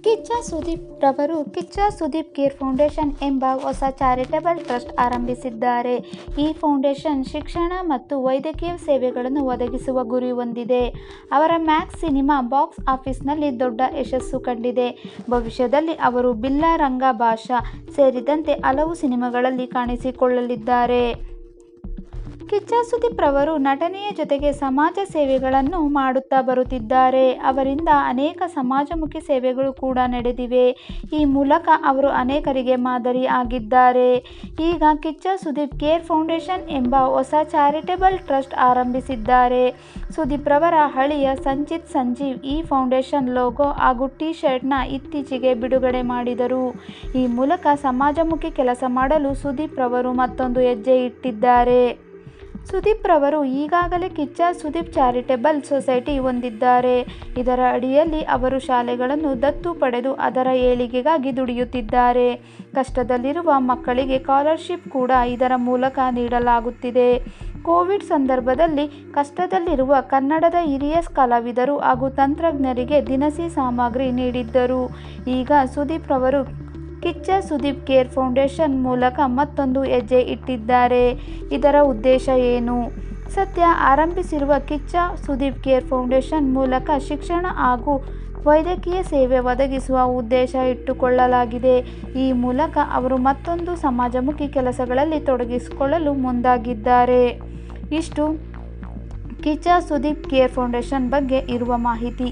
ಕಿಚ್ಚ ಸುದೀಪ್ ರವರು Kichcha Sudeep care foundation ಎಂಬ ಹೊಸ ಚಾರಿಟಬಲ್ ಟ್ರಸ್ಟ್ ಆರಂಭಿಸಿದ್ದಾರೆ. ಈ ಫೌಂಡೇಶನ್ ಶಿಕ್ಷಣ ಮತ್ತು ವೈದ್ಯಕೀಯ ಸೇವೆಗಳನ್ನು ಒದಗಿಸುವ ಗುರಿ ಹೊಂದಿದೆ. ಅವರ ಮ್ಯಾಕ್ಸ್ ಸಿನಿಮಾ ಬಾಕ್ಸ್ ಆಫೀಸ್ನಲ್ಲಿ ದೊಡ್ಡ ಯಶಸ್ಸು ಕಂಡಿದೆ. ಭವಿಷ್ಯದಲ್ಲಿ ಅವರು ಬಿಲ್ಲಾ ರಂಗ ಭಾಷಾ ಸೇರಿದಂತೆ ಹಲವು ಸಿನಿಮಾಗಳಲ್ಲಿ ಕಾಣಿಸಿಕೊಳ್ಳಲಿದ್ದಾರೆ. ಕಿಚ್ಚ ಸುದೀಪ್ ರವರು ನಟನೆಯ ಜೊತೆಗೆ ಸಮಾಜ ಸೇವೆಗಳನ್ನು ಮಾಡುತ್ತಾ ಬರುತ್ತಿದ್ದಾರೆ. ಅವರಿಂದ ಅನೇಕ ಸಮಾಜಮುಖಿ ಸೇವೆಗಳು ಕೂಡ ನಡೆದಿವೆ. ಈ ಮೂಲಕ ಅವರು ಅನೇಕರಿಗೆ ಮಾದರಿ ಆಗಿದ್ದಾರೆ. ಈಗ ಕಿಚ್ಚ ಸುದೀಪ್ ಕೇರ್ ಫೌಂಡೇಶನ್ ಎಂಬ ಹೊಸ ಚಾರಿಟಬಲ್ ಟ್ರಸ್ಟ್ ಆರಂಭಿಸಿದ್ದಾರೆ. ಸುದೀಪ್ ರವರ ಅಳಿಯ ಸಂಚಿತ್ ಸಂಜೀವ್ ಈ ಫೌಂಡೇಶನ್ ಲೋಗೋ ಹಾಗೂ ಟಿ ಶರ್ಟ್ನ ಇತ್ತೀಚೆಗೆ ಬಿಡುಗಡೆ ಮಾಡಿದರು. ಈ ಮೂಲಕ ಸಮಾಜಮುಖಿ ಕೆಲಸ ಮಾಡಲು ಸುದೀಪ್ ರವರು ಮತ್ತೊಂದು ಹೆಜ್ಜೆ ಇಟ್ಟಿದ್ದಾರೆ. ಸುದೀಪ್ ರವರು ಈಗಾಗಲೇ ಕಿಚ್ಚ ಸುದೀಪ್ ಚಾರಿಟಬಲ್ ಸೊಸೈಟಿ ಹೊಂದಿದ್ದಾರೆ. ಇದರ ಅಡಿಯಲ್ಲಿ ಅವರು ಶಾಲೆಗಳನ್ನು ದತ್ತು ಪಡೆದು ಅದರ ಏಳಿಗೆಗಾಗಿ ದುಡಿಯುತ್ತಿದ್ದಾರೆ. ಕಷ್ಟದಲ್ಲಿರುವ ಮಕ್ಕಳಿಗೆ ಸ್ಕಾಲರ್ಶಿಪ್ ಕೂಡ ಇದರ ಮೂಲಕ ನೀಡಲಾಗುತ್ತಿದೆ. ಕೋವಿಡ್ ಸಂದರ್ಭದಲ್ಲಿ ಕಷ್ಟದಲ್ಲಿರುವ ಕನ್ನಡದ ಹಿರಿಯ ಕಲಾವಿದರು ಹಾಗೂ ತಂತ್ರಜ್ಞರಿಗೆ ದಿನಸಿ ಸಾಮಗ್ರಿ ನೀಡಿದ್ದರು. ಈಗ ಸುದೀಪ್ ರವರು ಕಿಚ್ಚ ಸುದೀಪ್ ಕೇರ್ ಫೌಂಡೇಶನ್ ಮೂಲಕ ಮತ್ತೊಂದು ಹೆಜ್ಜೆ ಇಟ್ಟಿದ್ದಾರೆ. ಇದರ ಉದ್ದೇಶ ಏನು? ಸದ್ಯ ಆರಂಭಿಸಿರುವ ಕಿಚ್ಚ ಸುದೀಪ್ ಕೇರ್ ಫೌಂಡೇಶನ್ ಮೂಲಕ ಶಿಕ್ಷಣ ಹಾಗೂ ವೈದ್ಯಕೀಯ ಸೇವೆ ಒದಗಿಸುವ ಉದ್ದೇಶ ಇಟ್ಟುಕೊಳ್ಳಲಾಗಿದೆ. ಈ ಮೂಲಕ ಅವರು ಮತ್ತೊಂದು ಸಮಾಜಮುಖಿ ಕೆಲಸಗಳಲ್ಲಿ ತೊಡಗಿಸಿಕೊಳ್ಳಲು ಮುಂದಾಗಿದ್ದಾರೆ. ಇಷ್ಟು ಕಿಚ್ಚ ಸುದೀಪ್ ಕೇರ್ ಫೌಂಡೇಶನ್ ಬಗ್ಗೆ ಇರುವ ಮಾಹಿತಿ.